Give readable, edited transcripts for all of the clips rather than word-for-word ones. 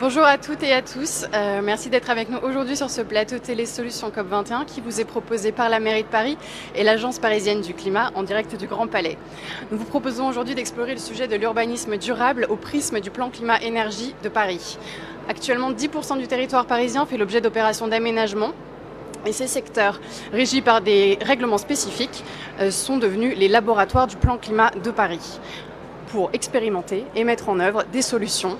Bonjour à toutes et à tous, merci d'être avec nous aujourd'hui sur ce plateau Télé Solutions COP21 qui vous est proposé par la mairie de Paris et l'Agence parisienne du climat en direct du Grand Palais. Nous vous proposons aujourd'hui d'explorer le sujet de l'urbanisme durable au prisme du plan climat-énergie de Paris. Actuellement, 10% du territoire parisien fait l'objet d'opérations d'aménagement. Et ces secteurs, régis par des règlements spécifiques, sont devenus les laboratoires du plan climat de Paris pour expérimenter et mettre en œuvre des solutions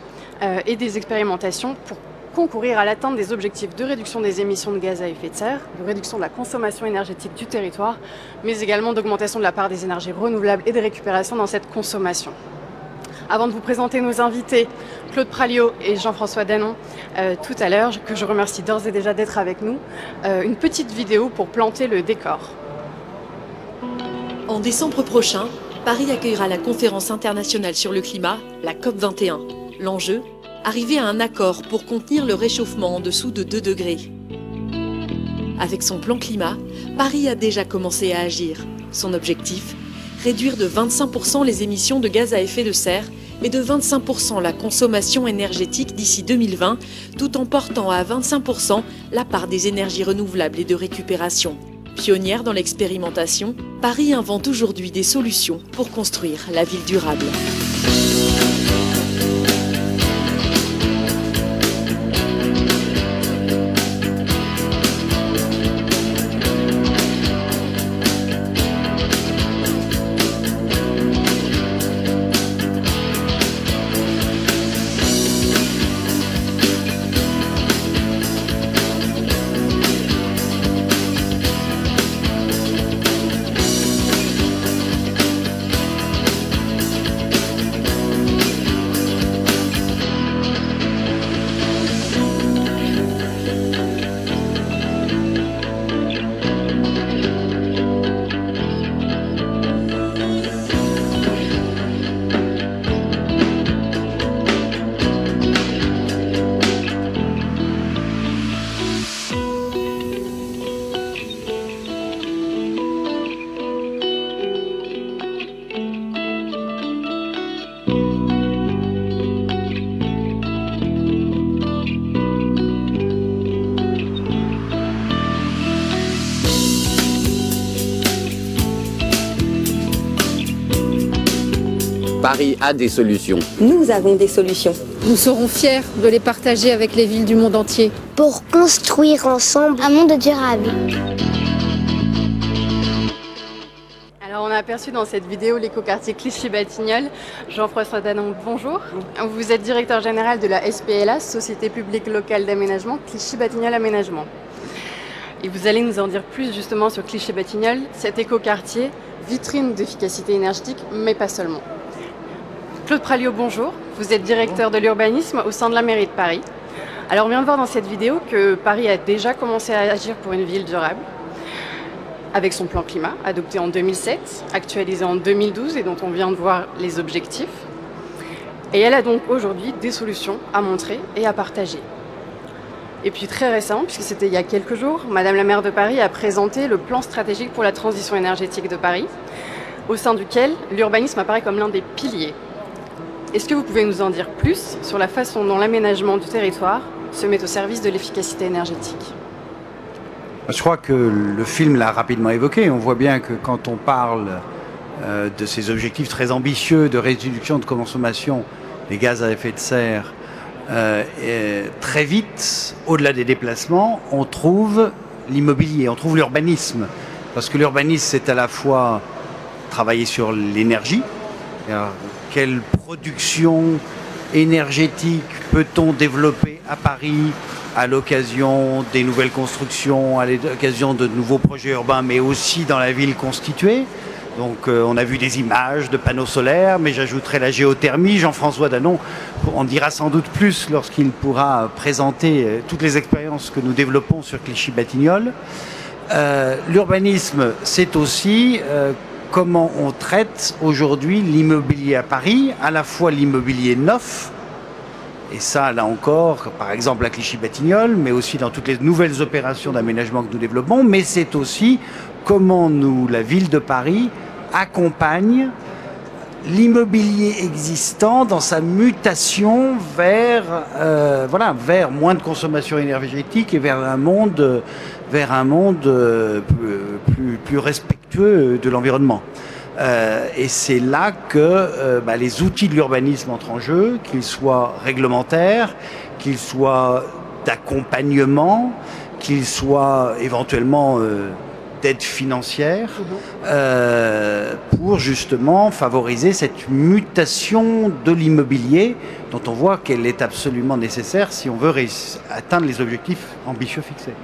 et des expérimentations pour concourir à l'atteinte des objectifs de réduction des émissions de gaz à effet de serre, de réduction de la consommation énergétique du territoire, mais également d'augmentation de la part des énergies renouvelables et de récupération dans cette consommation. Avant de vous présenter nos invités, Claude Praliot et Jean-François Danon, tout à l'heure, que je remercie d'ores et déjà d'être avec nous, une petite vidéo pour planter le décor. En décembre prochain, Paris accueillera la conférence internationale sur le climat, la COP21. L'enjeu, arriver à un accord pour contenir le réchauffement en dessous de 2 degrés. Avec son plan climat, Paris a déjà commencé à agir. Son objectif, réduire de 25% les émissions de gaz à effet de serre et de 25% la consommation énergétique d'ici 2020, tout en portant à 25% la part des énergies renouvelables et de récupération. Pionnière dans l'expérimentation, Paris invente aujourd'hui des solutions pour construire la ville durable. Paris a des solutions. Nous avons des solutions. Nous serons fiers de les partager avec les villes du monde entier. Pour construire ensemble un monde durable. Alors on a aperçu dans cette vidéo l'écoquartier Clichy-Batignolles. Jean-François Danon, bonjour. Vous êtes directeur général de la SPLA, Société publique locale d'aménagement, Clichy-Batignolles Aménagement. Et vous allez nous en dire plus justement sur Clichy-Batignolles, cet écoquartier, vitrine d'efficacité énergétique, mais pas seulement. Claude Praliot, bonjour. Vous êtes directeur de l'urbanisme au sein de la mairie de Paris. Alors on vient de voir dans cette vidéo que Paris a déjà commencé à agir pour une ville durable avec son plan climat, adopté en 2007, actualisé en 2012 et dont on vient de voir les objectifs. Et elle a donc aujourd'hui des solutions à montrer et à partager. Et puis très récemment, puisque c'était il y a quelques jours, Madame la maire de Paris a présenté le plan stratégique pour la transition énergétique de Paris, au sein duquel l'urbanisme apparaît comme l'un des piliers. Est-ce que vous pouvez nous en dire plus sur la façon dont l'aménagement du territoire se met au service de l'efficacité énergétique? Je crois que le film l'a rapidement évoqué. On voit bien que quand on parle de ces objectifs très ambitieux de réduction de consommation des gaz à effet de serre, très vite, au-delà des déplacements, on trouve l'immobilier, on trouve l'urbanisme. Parce que l'urbanisme, c'est à la fois travailler sur l'énergie. Quelle production énergétique peut-on développer à Paris à l'occasion des nouvelles constructions, à l'occasion de nouveaux projets urbains, mais aussi dans la ville constituée. Donc on a vu des images de panneaux solaires, mais j'ajouterai la géothermie. Jean-François Danon en dira sans doute plus lorsqu'il pourra présenter toutes les expériences que nous développons sur Clichy-Batignolles. L'urbanisme, c'est aussi comment on traite aujourd'hui l'immobilier à Paris, à la fois l'immobilier neuf, et ça, là encore, par exemple à Clichy-Batignolles, mais aussi dans toutes les nouvelles opérations d'aménagement que nous développons, mais c'est aussi comment nous, la ville de Paris, accompagne l'immobilier existant dans sa mutation vers, vers moins de consommation énergétique et vers un monde plus respectueux de l'environnement. Et c'est là que les outils de l'urbanisme entrent en jeu, qu'ils soient réglementaires, qu'ils soient d'accompagnement, qu'ils soient éventuellement d'aide financière, pour justement favoriser cette mutation de l'immobilier dont on voit qu'elle est absolument nécessaire si on veut atteindre les objectifs ambitieux fixés.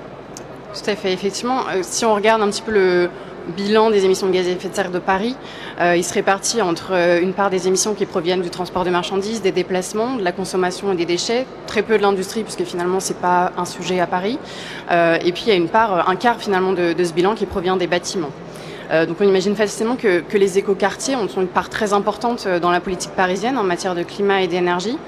Tout à fait, effectivement. Si on regarde un petit peu le bilan des émissions de gaz à effet de serre de Paris, il se répartit entre une part des émissions qui proviennent du transport de marchandises, des déplacements, de la consommation et des déchets, très peu de l'industrie puisque finalement c'est pas un sujet à Paris, et puis il y a une part, un quart finalement de ce bilan qui provient des bâtiments. Donc on imagine facilement que les écoquartiers ont une part très importante dans la politique parisienne en matière de climat et d'énergie.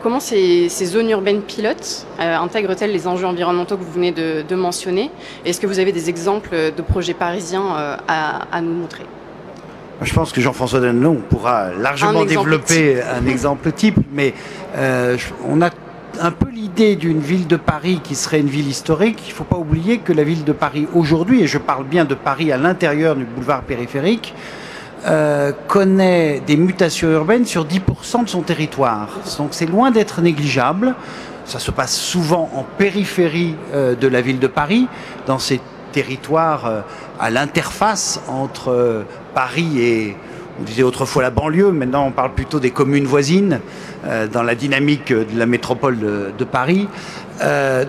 Comment ces zones urbaines pilotes intègrent-elles les enjeux environnementaux que vous venez de mentionner? Est-ce que vous avez des exemples de projets parisiens à nous montrer? Je pense que Jean-François Danelot pourra largement développer un exemple type, mais on a un peu l'idée d'une ville de Paris qui serait une ville historique. Il ne faut pas oublier que la ville de Paris aujourd'hui, et je parle bien de Paris à l'intérieur du boulevard périphérique, connaît des mutations urbaines sur 10% de son territoire. Donc c'est loin d'être négligeable. Ça se passe souvent en périphérie de la ville de Paris, dans ces territoires à l'interface entre Paris et, on disait autrefois la banlieue, maintenant on parle plutôt des communes voisines, dans la dynamique de la métropole de Paris.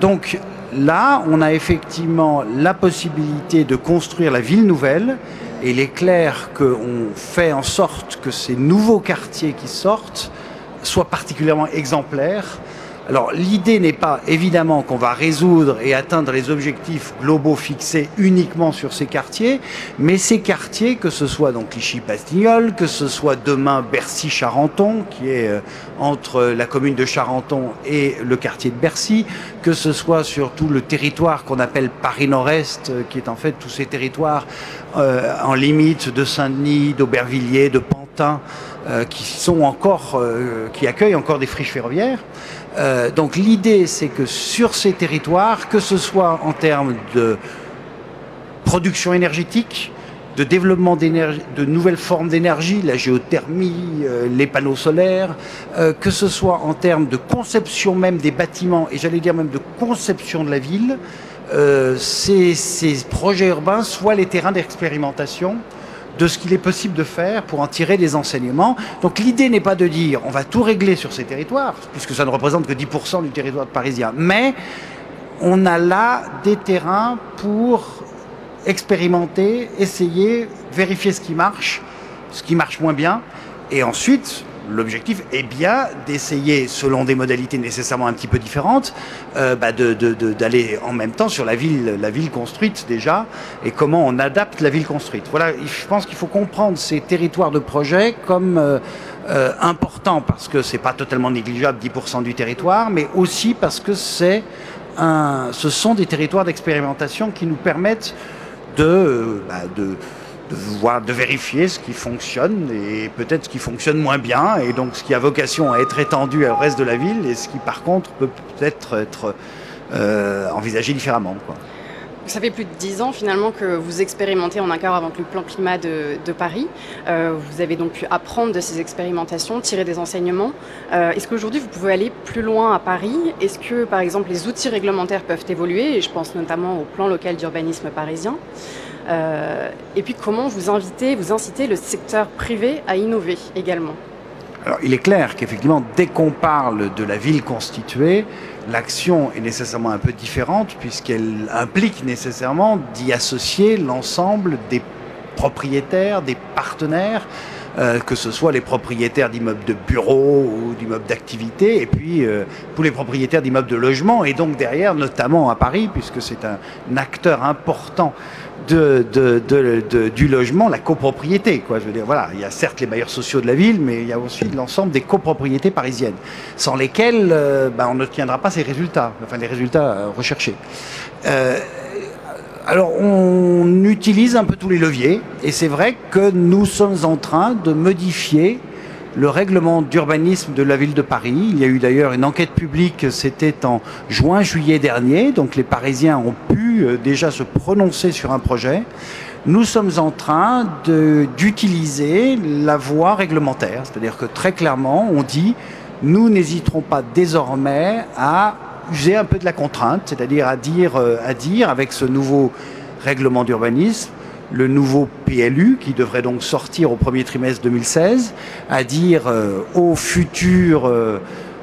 Donc là, on a effectivement la possibilité de construire la ville nouvelle, et il est clair qu'on fait en sorte que ces nouveaux quartiers qui sortent soient particulièrement exemplaires. Alors l'idée n'est pas évidemment qu'on va résoudre et atteindre les objectifs globaux fixés uniquement sur ces quartiers, mais ces quartiers, que ce soit donc Clichy-Batignolles, que ce soit demain Bercy-Charenton, qui est entre la commune de Charenton et le quartier de Bercy, que ce soit sur tout le territoire qu'on appelle Paris Nord-Est, qui est en fait tous ces territoires en limite de Saint-Denis, d'Aubervilliers, de Pantin, qui accueillent encore des friches ferroviaires. Donc l'idée, c'est que sur ces territoires, que ce soit en termes de production énergétique, de développement d'énergie, de nouvelles formes d'énergie, la géothermie, les panneaux solaires, que ce soit en termes de conception même des bâtiments, et j'allais dire même de conception de la ville, ces projets urbains soient les terrains d'expérimentation de ce qu'il est possible de faire pour en tirer des enseignements. Donc l'idée n'est pas de dire on va tout régler sur ces territoires, puisque ça ne représente que 10% du territoire parisien, mais on a là des terrains pour expérimenter, essayer, vérifier ce qui marche moins bien, et ensuite l'objectif est bien d'essayer, selon des modalités nécessairement un petit peu différentes, d'aller en même temps sur la ville construite déjà, et comment on adapte la ville construite. Voilà, je pense qu'il faut comprendre ces territoires de projet comme importants, parce que c'est pas totalement négligeable, 10% du territoire, mais aussi parce que ce sont des territoires d'expérimentation qui nous permettent de vérifier ce qui fonctionne et peut-être ce qui fonctionne moins bien, et donc ce qui a vocation à être étendu au reste de la ville et ce qui par contre peut peut-être être envisagé différemment, quoi. Ça fait plus de 10 ans finalement que vous expérimentez en accord avec le plan climat de Paris. Vous avez donc pu apprendre de ces expérimentations, tirer des enseignements. Est-ce qu'aujourd'hui vous pouvez aller plus loin à Paris? Est-ce que par exemple les outils réglementaires peuvent évoluer? Et je pense notamment au plan local d'urbanisme parisien. Et puis comment vous incitez le secteur privé à innover également? Alors il est clair qu'effectivement dès qu'on parle de la ville constituée, l'action est nécessairement un peu différente, puisqu'elle implique nécessairement d'y associer l'ensemble des propriétaires, des partenaires, que ce soit les propriétaires d'immeubles de bureaux ou d'immeubles d'activité, et puis tous les propriétaires d'immeubles de logement, et donc derrière, notamment à Paris, puisque c'est un acteur important du logement, la copropriété, quoi. Je veux dire, voilà, il y a certes les bailleurs sociaux de la ville, mais il y a aussi l'ensemble des copropriétés parisiennes, sans lesquelles on n'obtiendra pas ces résultats, enfin les résultats recherchés. Alors, on utilise un peu tous les leviers, et c'est vrai que nous sommes en train de modifier le règlement d'urbanisme de la ville de Paris. Il y a eu d'ailleurs une enquête publique, c'était en juin-juillet dernier, donc les Parisiens ont pu déjà se prononcer sur un projet. Nous sommes en train d'utiliser la voie réglementaire, c'est-à-dire que très clairement, on dit, nous n'hésiterons pas désormais à user un peu de la contrainte, c'est-à-dire à dire avec ce nouveau règlement d'urbanisme, le nouveau PLU qui devrait donc sortir au premier trimestre 2016, à dire aux futurs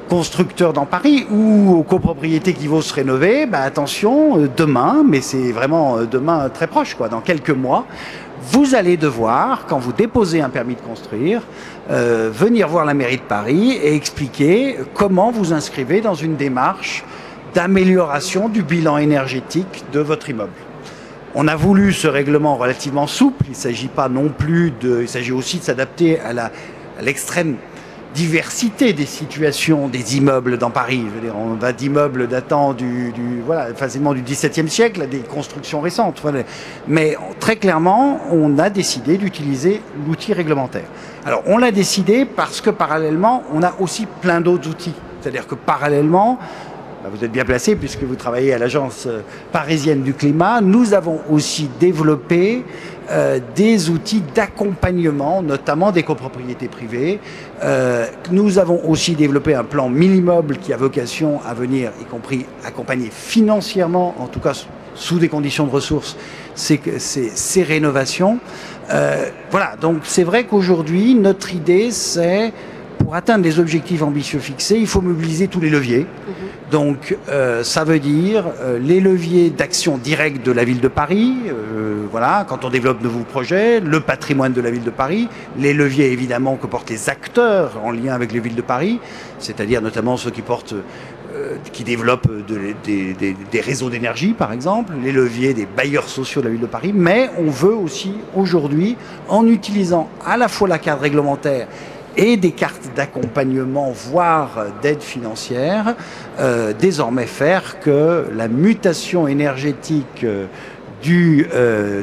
constructeurs dans Paris ou aux copropriétés qui vont se rénover, bah attention, demain, mais c'est vraiment demain très proche, quoi, dans quelques mois, vous allez devoir, quand vous déposez un permis de construire, venir voir la mairie de Paris et expliquer comment vous inscrivez dans une démarche d'amélioration du bilan énergétique de votre immeuble. On a voulu ce règlement relativement souple, il s'agit aussi de s'adapter à l'extrême diversité des situations des immeubles dans Paris. Je veux dire, on va d'immeubles datant facilement du XVIIe siècle à des constructions récentes. Voilà. Mais très clairement, on a décidé d'utiliser l'outil réglementaire. Alors, on l'a décidé parce que parallèlement, on a aussi plein d'autres outils. C'est-à-dire que parallèlement, vous êtes bien placé puisque vous travaillez à l'Agence parisienne du climat. Nous avons aussi développé des outils d'accompagnement, notamment des copropriétés privées. Nous avons aussi développé un plan 1000 immeubles qui a vocation à venir, y compris accompagner financièrement, en tout cas sous des conditions de ressources, ces rénovations. Voilà, donc c'est vrai qu'aujourd'hui, notre idée, c'est pour atteindre les objectifs ambitieux fixés, il faut mobiliser tous les leviers. Donc, ça veut dire les leviers d'action directe de la ville de Paris, voilà, quand on développe de nouveaux projets, le patrimoine de la ville de Paris, les leviers évidemment que portent les acteurs en lien avec les villes de Paris, c'est-à-dire notamment ceux qui développent des réseaux d'énergie, par exemple, les leviers des bailleurs sociaux de la ville de Paris, mais on veut aussi aujourd'hui, en utilisant à la fois la cadre réglementaire et des cartes d'accompagnement, voire d'aide financière, désormais faire que la mutation énergétique du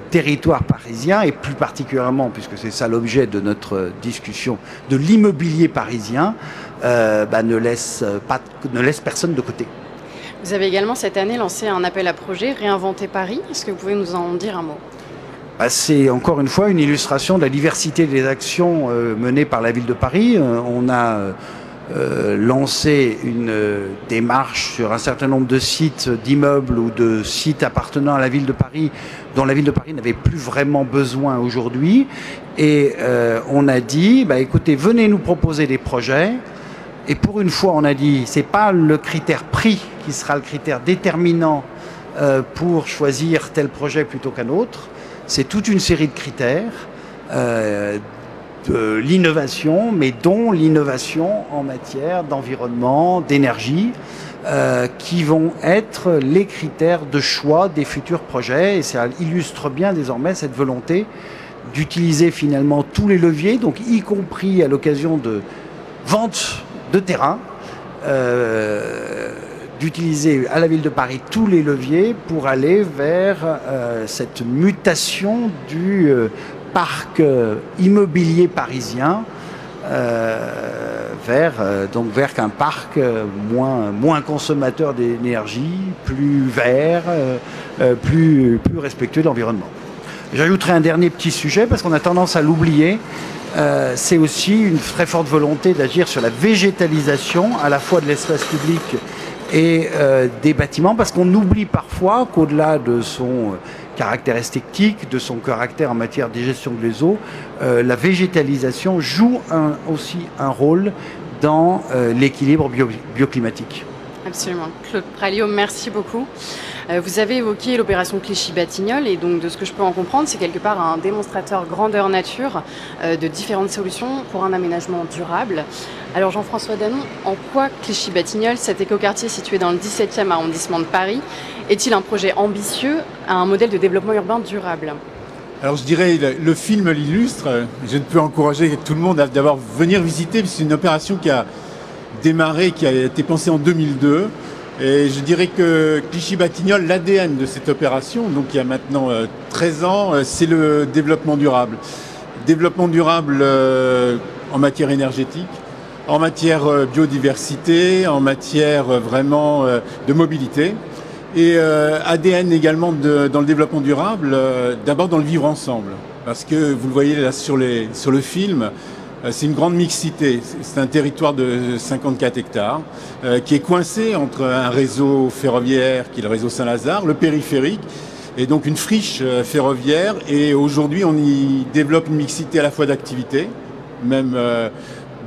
territoire parisien, et plus particulièrement, puisque c'est ça l'objet de notre discussion, de l'immobilier parisien, ne laisse personne de côté. Vous avez également cette année lancé un appel à projet Réinventer Paris. Est-ce que vous pouvez nous en dire un mot ? C'est encore une fois une illustration de la diversité des actions menées par la ville de Paris. On a lancé une démarche sur un certain nombre de sites d'immeubles ou de sites appartenant à la ville de Paris dont la ville de Paris n'avait plus vraiment besoin aujourd'hui. Et on a dit, écoutez, venez nous proposer des projets. Et pour une fois, on a dit, c'est pas le critère prix qui sera le critère déterminant pour choisir tel projet plutôt qu'un autre. C'est toute une série de critères, de l'innovation, mais dont l'innovation en matière d'environnement, d'énergie, qui vont être les critères de choix des futurs projets. Et ça illustre bien désormais cette volonté d'utiliser finalement tous les leviers, donc y compris à l'occasion de vente de terrain, d'utiliser à la ville de Paris tous les leviers pour aller vers cette mutation du parc immobilier parisien vers qu'un parc moins consommateur d'énergie, plus vert, plus respectueux de l'environnement. J'ajouterai un dernier petit sujet parce qu'on a tendance à l'oublier. C'est aussi une très forte volonté d'agir sur la végétalisation à la fois de l'espace public et des bâtiments, parce qu'on oublie parfois qu'au-delà de son caractère esthétique, de son caractère en matière de gestion des eaux, la végétalisation joue aussi un rôle dans l'équilibre bioclimatique. Absolument. Claude Pralio, merci beaucoup. Vous avez évoqué l'opération Clichy-Batignolles et donc de ce que je peux en comprendre, c'est quelque part un démonstrateur grandeur nature de différentes solutions pour un aménagement durable. Alors Jean-François Danon, en quoi Clichy-Batignolles, cet écoquartier situé dans le 17e arrondissement de Paris, est-il un projet ambitieux à un modèle de développement urbain durable ? Alors je dirais, le film l'illustre. Je ne peux encourager tout le monde à venir visiter, c'est une opération qui a démarré, qui a été pensée en 2002, Et je dirais que Clichy-Batignolles, l'ADN de cette opération, donc il y a maintenant 13 ans, c'est le développement durable. Développement durable en matière énergétique, en matière biodiversité, en matière vraiment de mobilité. Et ADN également dans le développement durable, d'abord dans le vivre ensemble. Parce que vous le voyez là sur le film, c'est une grande mixité. C'est un territoire de 54 hectares qui est coincé entre un réseau ferroviaire qui est le réseau Saint-Lazare, le périphérique, et donc une friche ferroviaire. Et aujourd'hui, on y développe une mixité à la fois d'activités, même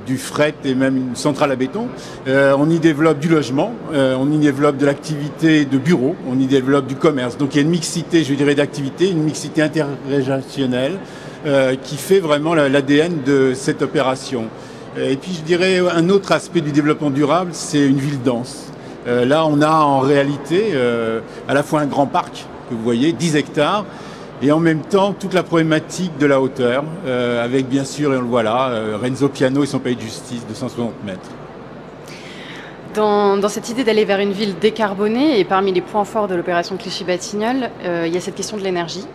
du fret et même une centrale à béton. On y développe du logement, on y développe de l'activité de bureau, on y développe du commerce. Donc il y a une mixité, je dirais, d'activités, une mixité interrégionale qui fait vraiment l'ADN de cette opération. Et puis je dirais un autre aspect du développement durable, c'est une ville dense. Là on a en réalité à la fois un grand parc, que vous voyez, 10 hectares, et en même temps toute la problématique de la hauteur, avec bien sûr, et on le voit là, Renzo Piano et son palais de justice de 160 mètres. Dans cette idée d'aller vers une ville décarbonée, et parmi les points forts de l'opération Clichy-Batignolles, il y a cette question de l'énergie.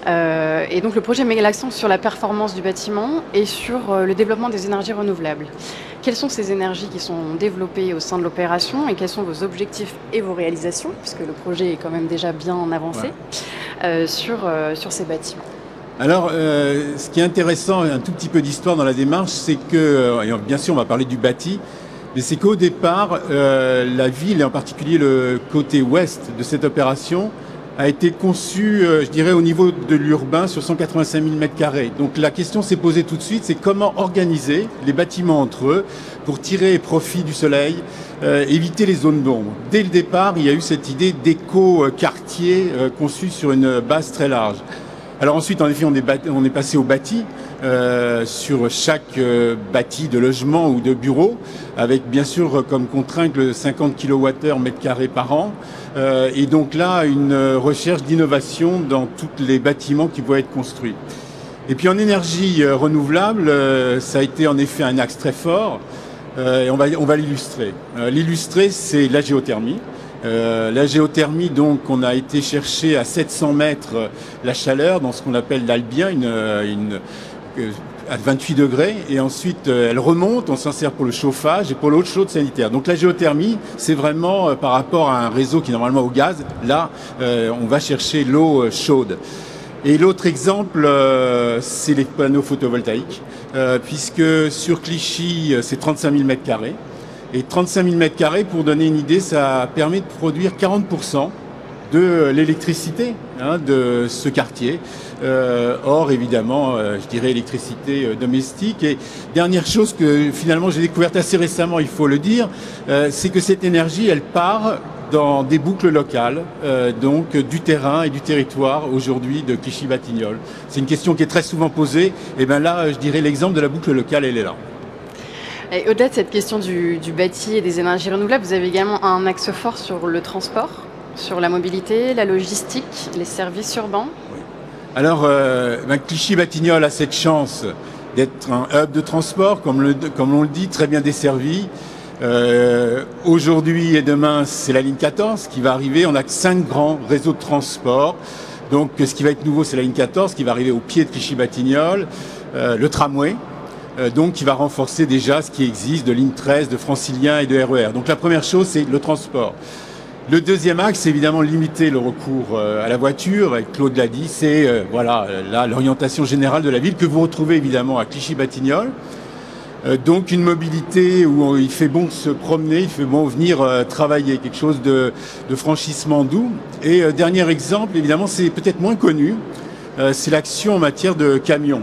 Et donc le projet met l'accent sur la performance du bâtiment et sur le développement des énergies renouvelables. Quelles sont ces énergies qui sont développées au sein de l'opération et quels sont vos objectifs et vos réalisations, puisque le projet est quand même déjà bien avancé, sur ces bâtiments? Alors, ce qui est intéressant, un tout petit peu d'histoire dans la démarche, c'est que, et bien sûr on va parler du bâti, mais c'est qu'au départ, la ville, et en particulier le côté ouest de cette opération, a été conçu, je dirais, au niveau de l'urbain sur 185 000 m². Donc la question s'est posée tout de suite, c'est comment organiser les bâtiments entre eux pour tirer profit du soleil, éviter les zones d'ombre. Dès le départ, il y a eu cette idée d'éco-quartier conçu sur une base très large. Alors ensuite, en effet, on est passé au bâti, sur chaque bâti de logement ou de bureau, avec bien sûr comme contrainte le 50 kWh mètre carré par an. Et donc là, une recherche d'innovation dans tous les bâtiments qui vont être construits. Et puis en énergie renouvelable, ça a été en effet un axe très fort. Et on va l'illustrer. L'illustrer, c'est la géothermie. La géothermie, donc, on a été chercher à 700 mètres la chaleur dans ce qu'on appelle l'albien, à 28 degrés, et ensuite elle remonte, on s'en sert pour le chauffage et pour l'eau chaude sanitaire. Donc la géothermie, c'est vraiment par rapport à un réseau qui est normalement au gaz, là on va chercher l'eau chaude. Et l'autre exemple, c'est les panneaux photovoltaïques, puisque sur Clichy, c'est 35 000 m². Et 35 000 m², pour donner une idée, ça permet de produire 40% de l'électricité de ce quartier. Or, évidemment, je dirais électricité domestique. Et dernière chose que finalement j'ai découverte assez récemment, il faut le dire, c'est que cette énergie, elle part dans des boucles locales, donc du terrain et du territoire aujourd'hui de Clichy-Batignolles. C'est une question qui est très souvent posée. Et bien là, je dirais l'exemple de la boucle locale, elle est là. Et au-delà de cette question du bâti et des énergies renouvelables, vous avez également un axe fort sur le transport, sur la mobilité, la logistique, les services urbains. Oui. Alors, Clichy-Batignolles a cette chance d'être un hub de transport, comme on le dit, très bien desservi. Aujourd'hui et demain, c'est la ligne 14 qui va arriver. On a 5 grands réseaux de transport. Donc, ce qui va être nouveau, c'est la ligne 14 qui va arriver au pied de Clichy-Batignolles, le tramway. Donc qui va renforcer déjà ce qui existe de ligne 13, de Francilien et de RER. Donc la première chose, c'est le transport. Le deuxième axe, c'est évidemment limiter le recours à la voiture, avec Claude l'a dit, c'est voilà, là l'orientation générale de la ville que vous retrouvez évidemment à Clichy-Batignolles. Donc une mobilité où il fait bon se promener, il fait bon venir travailler, quelque chose de franchissement doux. Et dernier exemple, évidemment, c'est peut-être moins connu, c'est l'action en matière de camions.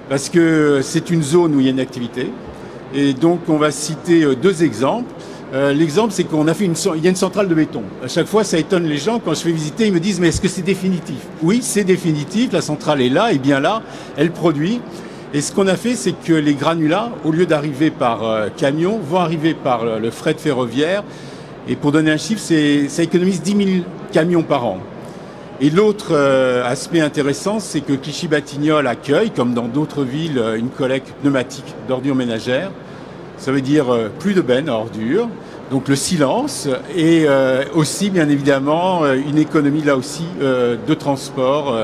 Parce que c'est une zone où il y a une activité. Et donc, on va citer 2 exemples. L'exemple, c'est qu'on a fait il y a une centrale de béton. À chaque fois, ça étonne les gens. Quand je fais visiter, ils me disent, mais est-ce que c'est définitif? Oui, c'est définitif. La centrale est là, et bien là, elle produit. Et ce qu'on a fait, c'est que les granulats, au lieu d'arriver par camion, vont arriver par le fret ferroviaire. Et pour donner un chiffre, ça économise 10 000 camions par an. Et l'autre aspect intéressant, c'est que Clichy-Batignolles accueille, comme dans d'autres villes, une collecte pneumatique d'ordures ménagères. Ça veut dire plus de bennes à ordures. donc le silence et aussi bien évidemment une économie là aussi de transport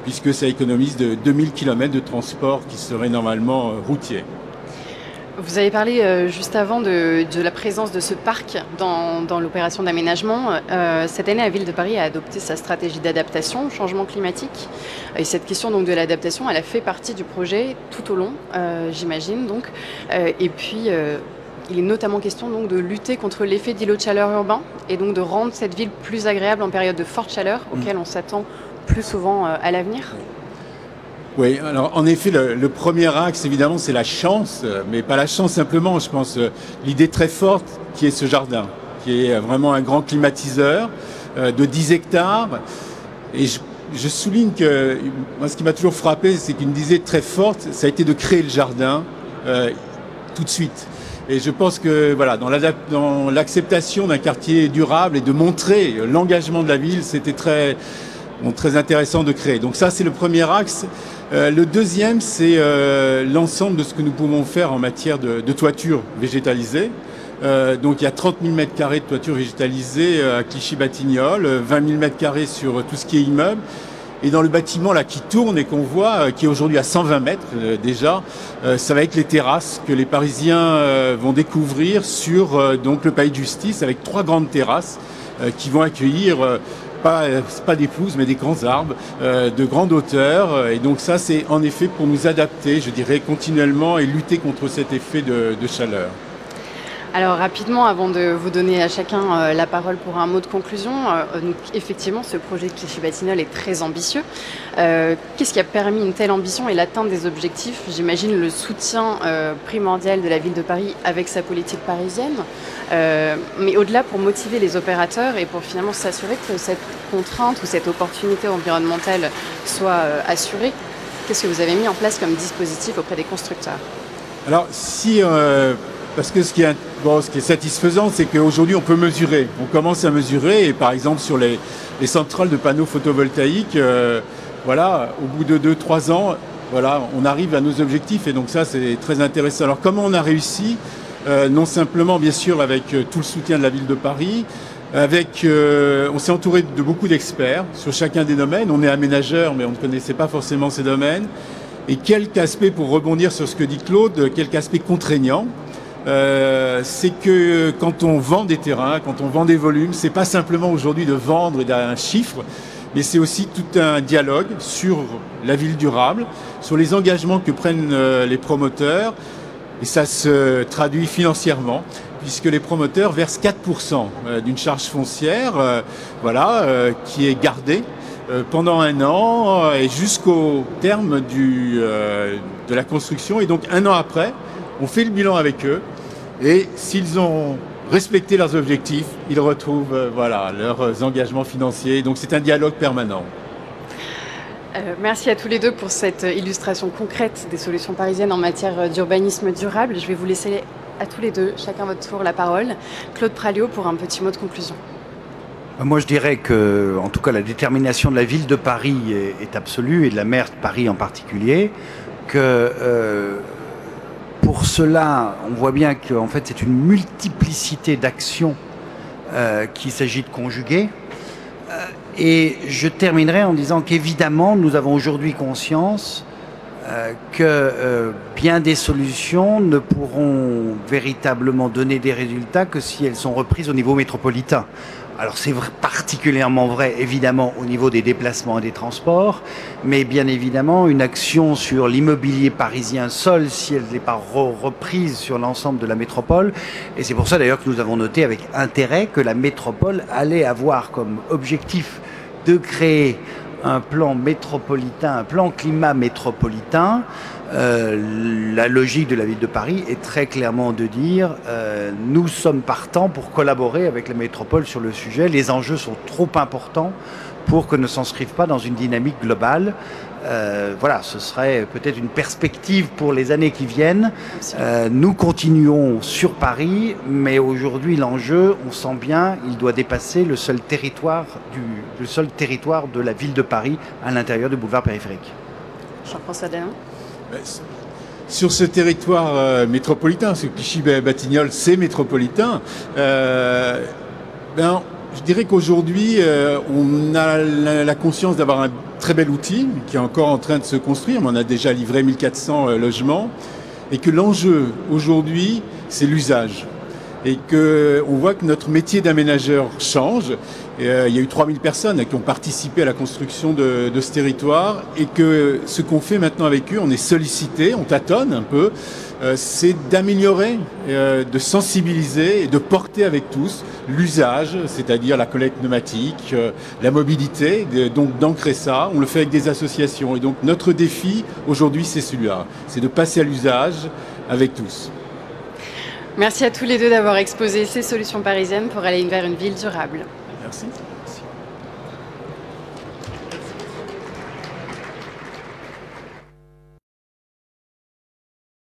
puisque ça économise de 2000 km de transport qui serait normalement routier. Vous avez parlé juste avant de la présence de ce parc dans l'opération d'aménagement. Cette année, la Ville de Paris a adopté sa stratégie d'adaptation au changement climatique. Et cette question donc, de l'adaptation, elle a fait partie du projet tout au long, j'imagine. Donc. Et puis, il est notamment question donc, de lutter contre l'effet d'îlot de chaleur urbain et donc de rendre cette ville plus agréable en période de forte chaleur, auquel on s'attend plus souvent à l'avenir. Oui, alors en effet, le premier axe, évidemment, c'est la chance, mais pas la chance simplement, je pense, l'idée très forte qui est ce jardin, qui est vraiment un grand climatiseur de 10 hectares. Et je souligne que, moi, ce qui m'a toujours frappé, c'est qu'une idée très forte, ça a été de créer le jardin tout de suite. Et je pense que, voilà, dans l'acceptation d'un quartier durable et de montrer l'engagement de la ville, c'était très intéressant de créer. Donc ça, c'est le premier axe. Le deuxième, c'est l'ensemble de ce que nous pouvons faire en matière de toiture végétalisée. Donc il y a 30 000 m² de toiture végétalisée à Clichy-Batignolles, 20 000 m² sur tout ce qui est immeuble. Et dans le bâtiment là qui tourne et qu'on voit, qui est aujourd'hui à 120 mètres déjà, ça va être les terrasses que les Parisiens vont découvrir sur donc le Palais de Justice avec 3 grandes terrasses qui vont accueillir pas des pelouses, mais des grands arbres de grande hauteur. Et donc ça, c'est en effet pour nous adapter, je dirais, continuellement et lutter contre cet effet de chaleur. Alors rapidement, avant de vous donner à chacun la parole pour un mot de conclusion, donc, effectivement, ce projet de Clichy-Batignolles est très ambitieux. Qu'est-ce qui a permis une telle ambition et l'atteinte des objectifs? J'imagine le soutien primordial de la Ville de Paris avec sa politique parisienne. Mais au-delà, pour motiver les opérateurs et pour finalement s'assurer que cette contrainte ou cette opportunité environnementale soit assurée, qu'est-ce que vous avez mis en place comme dispositif auprès des constructeurs? Alors, parce que ce qui est satisfaisant, c'est qu'aujourd'hui on peut mesurer. On commence à mesurer et par exemple sur les centrales de panneaux photovoltaïques, voilà, au bout de 2-3 ans, voilà, on arrive à nos objectifs et donc ça c'est très intéressant. Alors comment on a réussi? Non simplement bien sûr avec tout le soutien de la Ville de Paris, on s'est entouré de beaucoup d'experts sur chacun des domaines. On est aménageur mais on ne connaissait pas forcément ces domaines. Et quelques aspects, pour rebondir sur ce que dit Claude, quelques aspects contraignants. C'est que quand on vend des terrains, quand on vend des volumes, c'est pas simplement aujourd'hui de vendre un chiffre, mais c'est aussi tout un dialogue sur la ville durable, sur les engagements que prennent les promoteurs, et ça se traduit financièrement, puisque les promoteurs versent 4% d'une charge foncière, qui est gardée pendant 1 an et jusqu'au terme de la construction. Et donc 1 an après, on fait le bilan avec eux. Et s'ils ont respecté leurs objectifs, ils retrouvent leurs engagements financiers. Donc c'est un dialogue permanent. Merci à tous les deux pour cette illustration concrète des solutions parisiennes en matière d'urbanisme durable. Je vais vous laisser à tous les deux, chacun votre tour, la parole. Claude Pralio pour un petit mot de conclusion. Moi, je dirais que, en tout cas, la détermination de la Ville de Paris est absolue, et de la maire de Paris en particulier, que pour cela, on voit bien qu'en fait, c'est une multiplicité d'actions qu'il s'agit de conjuguer. Et je terminerai en disant qu'évidemment, nous avons aujourd'hui conscience que bien des solutions ne pourront véritablement donner des résultats que si elles sont reprises au niveau métropolitain. Alors c'est particulièrement vrai évidemment au niveau des déplacements et des transports, mais bien évidemment une action sur l'immobilier parisien seul si elle n'est pas reprise sur l'ensemble de la métropole. Et c'est pour ça d'ailleurs que nous avons noté avec intérêt que la métropole allait avoir comme objectif de créer un plan métropolitain, un plan climat métropolitain. La logique de la Ville de Paris est très clairement de dire nous sommes partants pour collaborer avec la métropole sur le sujet. Les enjeux sont trop importants pour que ne s'inscrivent pas dans une dynamique globale. Voilà, ce serait peut-être une perspective pour les années qui viennent. Nous continuons sur Paris, mais aujourd'hui l'enjeu, on sent bien, il doit dépasser le seul territoire de la Ville de Paris à l'intérieur du boulevard périphérique. Jean-François Dayan. sur ce territoire métropolitain, parce que Clichy-Batignolles, c'est métropolitain, je dirais qu'aujourd'hui, on a la conscience d'avoir un très bel outil qui est encore en train de se construire, mais on a déjà livré 1400 logements, et que l'enjeu aujourd'hui, c'est l'usage. Et qu'on voit que notre métier d'aménageur change. Il y a eu 3000 personnes qui ont participé à la construction de ce territoire, et que ce qu'on fait maintenant avec eux, on est sollicité, on tâtonne un peu, c'est d'améliorer, de sensibiliser et de porter avec tous l'usage, c'est-à-dire la collecte pneumatique, la mobilité, donc d'ancrer ça. On le fait avec des associations. Et donc notre défi aujourd'hui, c'est celui-là, c'est de passer à l'usage avec tous. Merci à tous les deux d'avoir exposé ces solutions parisiennes pour aller vers une ville durable. Merci.